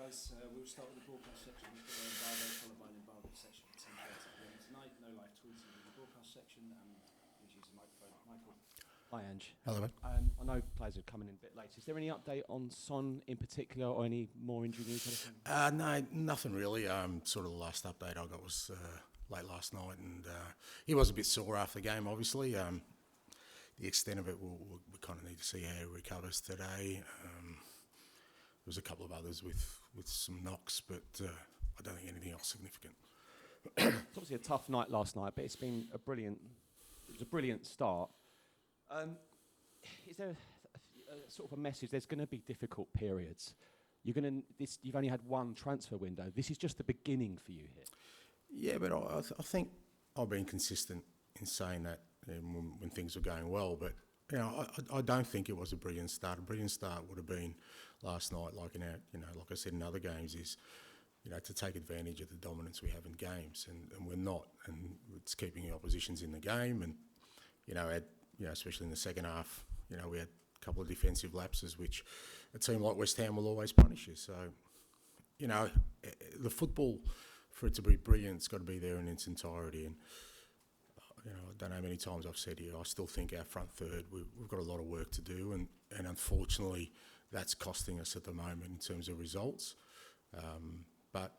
guys. We'll start with the broadcast section. We've got an embargo followed by an embargo section at 10:30 p.m. tonight. No live tweeting in the broadcast section. Please use the microphone. Michael. Hi, Ange. Hello, mate. I know players are coming in a bit late. Is there any update on Son in particular, or any more injury news? No, nothing really. Sort of the last update I got was late last night, and he was a bit sore after the game, obviously. The extent of it, we kind of need to see how he recovers today. There was a couple of others with some knocks, but I don't think anything else significant. It's obviously a tough night last night, but it's been a brilliant start. Is there a sort of a message? There's going to be difficult periods. You've only had one transfer window. This is just the beginning for you here. Yeah, but I think I've been consistent in saying that when things were going well. But I don't think it was a brilliant start. A brilliant start would have been last night, like I said in other games, is to take advantage of the dominance we have in games, and we're not, and it's keeping the oppositions in the game, and especially in the second half, we had a couple of defensive lapses, which a team like West Ham will always punish you. So, the football, for it to be brilliant, it's got to be there in its entirety. And I don't know how many times I've said here, I still think our front third, we've got a lot of work to do, and unfortunately, that's costing us at the moment in terms of results. But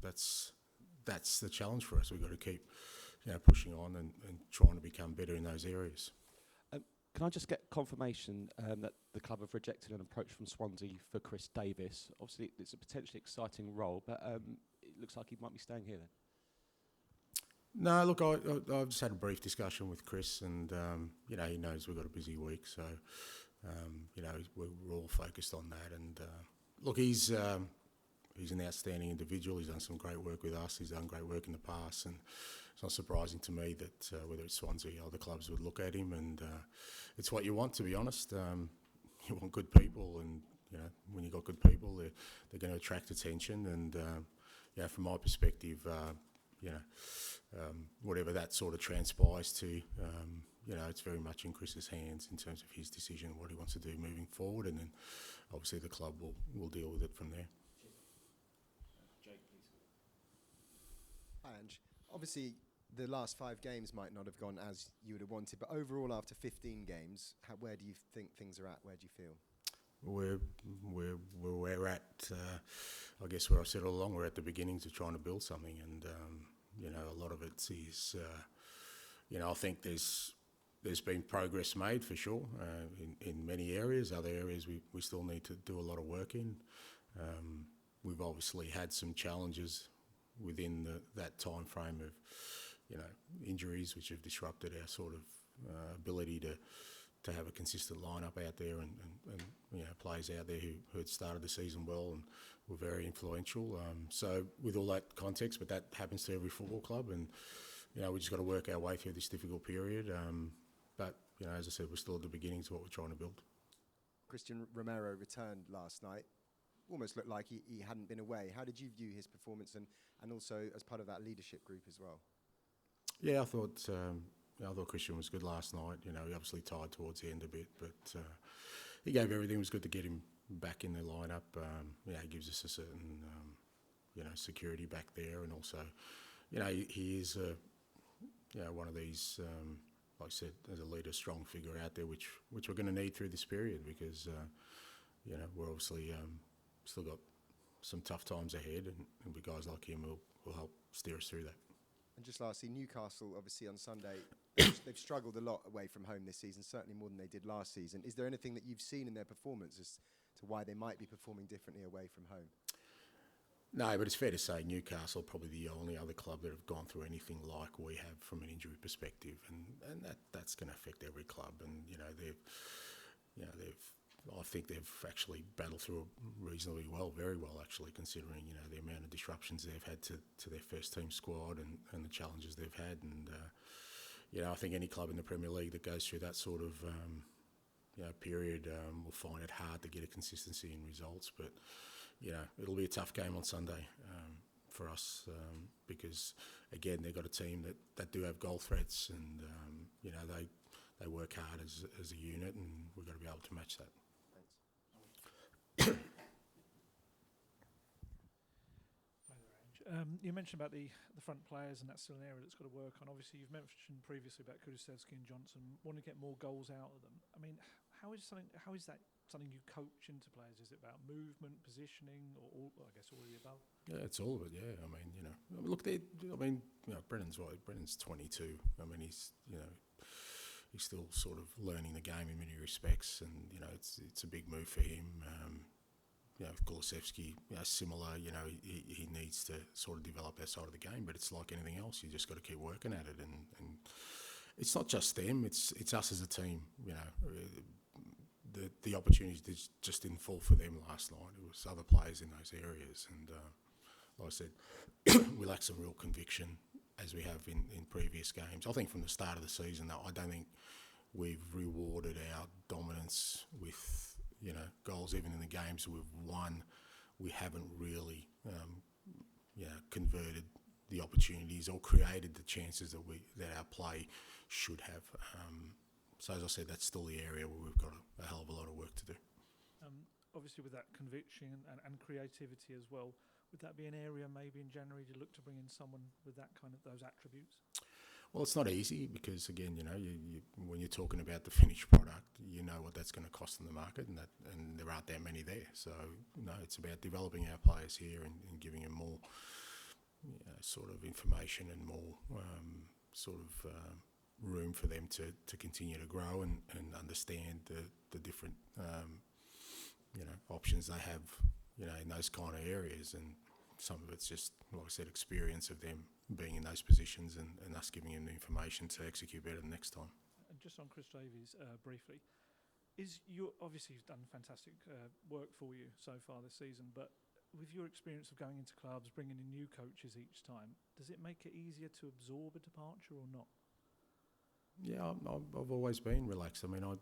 that's the challenge for us. We've got to keep pushing on and trying to become better in those areas. Can I just get confirmation that the club have rejected an approach from Swansea for Chris Davis? Obviously, it's a potentially exciting role, but it looks like he might be staying here then. No, look, I've just had a brief discussion with Chris, and he knows we've got a busy week, so we're all focused on that. And look, he's an outstanding individual. He's done some great work with us. He's done great work in the past, and it's not surprising to me that whether it's Swansea or other clubs would look at him. And it's what you want, to be honest. You want good people, and when you've got good people, they're going to attract attention. And from my perspective, whatever that sort of transpires to, it's very much in Chris's hands in terms of his decision, what he wants to do moving forward, and then obviously the club will deal with it from there. Hi, Ange. Obviously, the last 5 games might not have gone as you would have wanted, but overall, after 15 games, where do you think things are at? Where do you feel? We're at, I guess where I said all along, we're at the beginnings of trying to build something, and a lot of it is, I think there's been progress made for sure in many areas. Other areas we still need to do a lot of work in. We've obviously had some challenges within that time frame of, injuries which have disrupted our sort of ability to have a consistent lineup out there, and players out there who had started the season well and were very influential. So with all that context, but that happens to every football club, and we just got to work our way through this difficult period. But as I said, we're still at the beginnings of what we're trying to build. Christian Romero returned last night. Almost looked like he hadn't been away. How did you view his performance, and also as part of that leadership group as well? Yeah, I thought Christian was good last night. He obviously tired towards the end a bit, but he gave everything. It was good to get him back in the lineup. He gives us a certain security back there, and also he is one of these like I said, as a leader, strong figure out there, which we're going to need through this period, because we're obviously still got some tough times ahead, and with guys like him will help steer us through that. And just lastly, Newcastle, obviously on Sunday, they've struggled a lot away from home this season, certainly more than they did last season. Is there anything that you've seen in their performance as to why they might be performing differently away from home? No, but it's fair to say Newcastle are probably the only other club that have gone through anything like we have from an injury perspective, and that's going to affect every club. And I think they've actually battled through it reasonably well, very well actually, considering the amount of disruptions they've had to their first team squad and the challenges they've had. And I think any club in the Premier League that goes through that sort of period will find it hard to get a consistency in results. But it'll be a tough game on Sunday for us because again they've got a team that do have goal threats, and they work hard as a unit, and we've got to be able to match that. You mentioned about the front players, and that's still an area that's got to work on. Obviously, you've mentioned previously about Kulusevski and Johnson wanting to get more goals out of them. I mean, how is that something you coach into players? Is it about movement, positioning, or I guess all of the above? Yeah, it's all of it. Yeah, I mean, look, Brennan's right. Brennan's 22. I mean, he's still sort of learning the game in many respects, and it's a big move for him. Kulusevski, similar. He needs to sort of develop that side of the game, but it's like anything else. You just got to keep working at it, and it's not just them. It's us as a team. The opportunities just didn't fall for them last night. It was other players in those areas, and like I said, we lack some real conviction as we have in previous games. I think from the start of the season, I don't think we've rewarded our dominance with goals. Even in the games we've won, we haven't really converted the opportunities or created the chances that our play should have. So as I said, that's still the area where we've got a hell of a lot of work to do. Obviously, with that conviction and creativity as well, would that be an area maybe in January to look to bring in someone with that kind of those attributes? Well, it's not easy because, again, when you're talking about the finished product, you know what that's going to cost in the market, and there aren't that many there. So, it's about developing our players here and giving them more sort of information and more room for them to continue to grow and understand the different options they have in those kind of areas. And some of it's just, like I said, experience of them being in those positions and us giving them the information to execute better the next time. And just on Chris Davies, briefly, obviously you've done fantastic work for you so far this season, but with your experience of going into clubs, bringing in new coaches each time, does it make it easier to absorb a departure or not? Yeah, I've always been relaxed. I mean, I've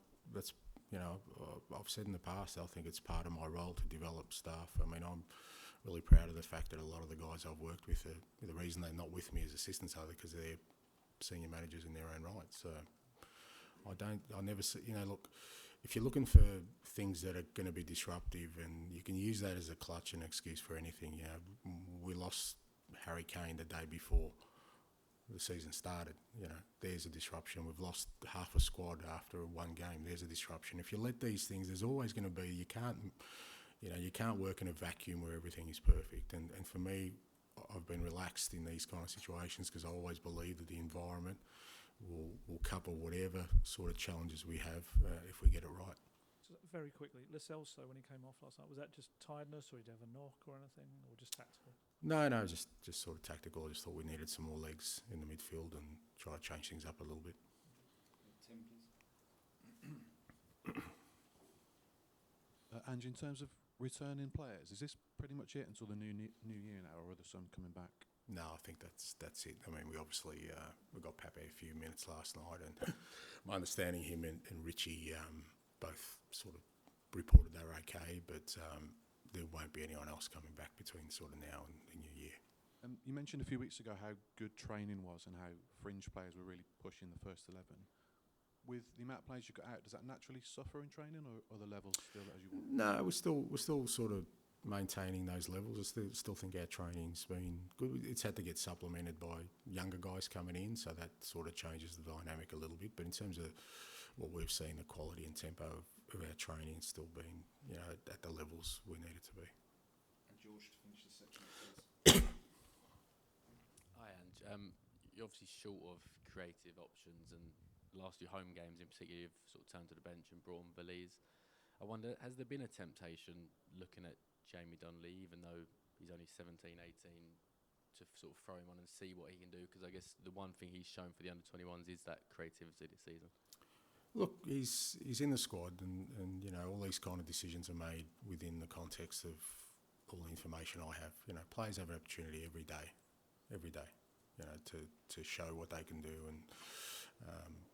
said in the past, I think it's part of my role to develop staff. I mean, I'm really proud of the fact that a lot of the guys I've worked with, the reason they're not with me as assistants are because they're senior managers in their own right. So I never see, look, if you're looking for things that are going to be disruptive, and you can use that as a clutch and excuse for anything. We lost Harry Kane the day before the season started. There's a disruption. We've lost half a squad after one game. There's a disruption. If you let these things, there's always going to be. You can't work in a vacuum where everything is perfect. And for me, I've been relaxed in these kind of situations because I always believe that the environment will cover whatever sort of challenges we have if we get it right. So very quickly, Lascelles, when he came off last night, was that just tiredness, or did he have a knock or anything, or just tactical? No, just sort of tactical. I just thought we needed some more legs in the midfield and try to change things up a little bit. Tim, please. Ange, in terms of returning players, is this pretty much it until the new year now, or are there some coming back? No, I think that's it. I mean, we obviously we got Pape a few minutes last night, and my understanding, him and Richie both sort of reported they were okay, but there won't be anyone else coming back between sort of now and the new year. You mentioned a few weeks ago how good training was and how fringe players were really pushing the first 11. With the amount of players you got out, does that naturally suffer in training, or are the levels still as you want? No, we're still sort of maintaining those levels. I still think our training's been good. It's had to get supplemented by younger guys coming in, so that sort of changes the dynamic a little bit. But in terms of what we've seen, the quality and tempo of our training still been, at the levels we need it to be. And George, to finish this section, please. Hi, Ange. You're obviously short of creative options, and the last few home games in particular, you've sort of turned to the bench and brought on Veliz. I wonder, has there been a temptation looking at Jamie Donnelly, even though he's only 17, 18, to sort of throw him on and see what he can do? Because I guess the one thing he's shown for the under-21s is that creativity this season. Look, he's in the squad, and all these kind of decisions are made within the context of all the information I have. Players have an opportunity every day, to show what they can do and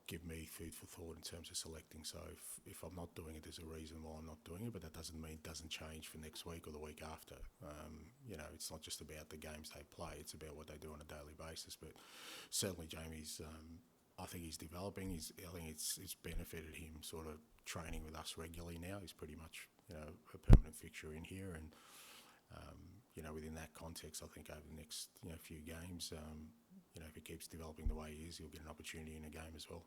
give me food for thought in terms of selecting. So if I'm not doing it, there's a reason why I'm not doing it, but that doesn't mean it doesn't change for next week or the week after. It's not just about the games they play, it's about what they do on a daily basis. But certainly Jamie's, I think he's developing. I think it's benefited him sort of training with us regularly now. He's pretty much, a permanent fixture in here, and within that context, I think over the next few games, if he keeps developing the way he is, he'll get an opportunity in a game as well.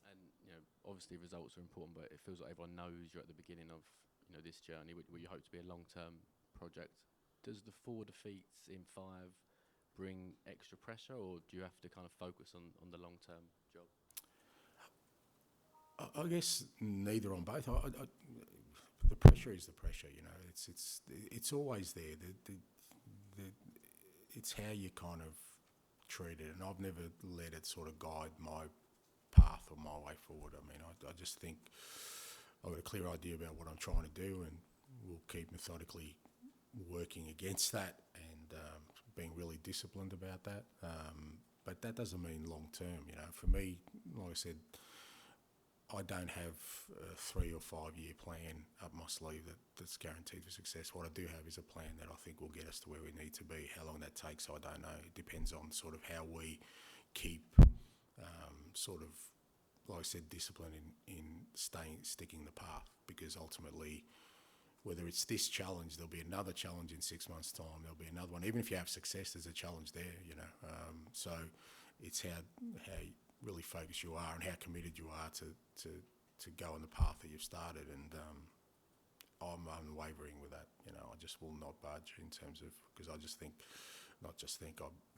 And obviously results are important, but it feels like everyone knows you're at the beginning of this journey, where you hope to be a long-term project. Does the 4 defeats in 5 bring extra pressure, or do you have to kind of focus on the long-term job? I guess neither on both. The pressure is the pressure. It's always there. It's how you kind of treat it, and I've never let it sort of guide my path or my way forward. I mean, I just think I've got a clear idea about what I'm trying to do, and we'll keep methodically working against that and being really disciplined about that. But that doesn't mean long term. For me, like I said, I don't have a 3 or 5 year plan up my sleeve that's guaranteed for success. What I do have is a plan that I think will get us to where we need to be. How long that takes, I don't know. It depends on sort of how we keep sort of, like I said, discipline in sticking the path, because ultimately, whether it's this challenge, there'll be another challenge in 6 months' time, there'll be another one. Even if you have success, there's a challenge there, So it's how really focused you are and how committed you are to go on the path that you've started, and I'm unwavering with that. I just will not budge in terms of, because I just think,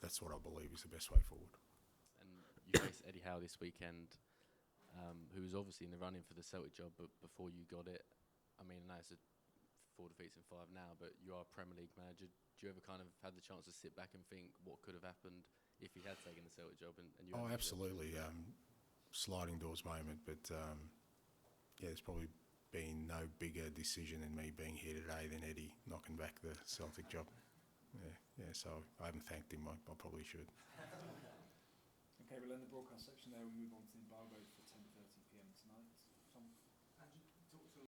that's what I believe is the best way forward. And you face Eddie Howe this weekend, who was obviously in the running for the Celtic job, but before you got it, I mean, I know it's 4 defeats in 5 now, but you are a Premier League manager. Do you ever kind of had the chance to sit back and think what could have happened if he had taken the Celtic job? And you absolutely. Sliding doors moment, but there's probably been no bigger decision in me being here today than Eddie knocking back the Celtic job. So I haven't thanked him. I probably should. Okay, we'll end the broadcast section there. We'll move on to the embargo for 10:30 p.m. tonight. Tom?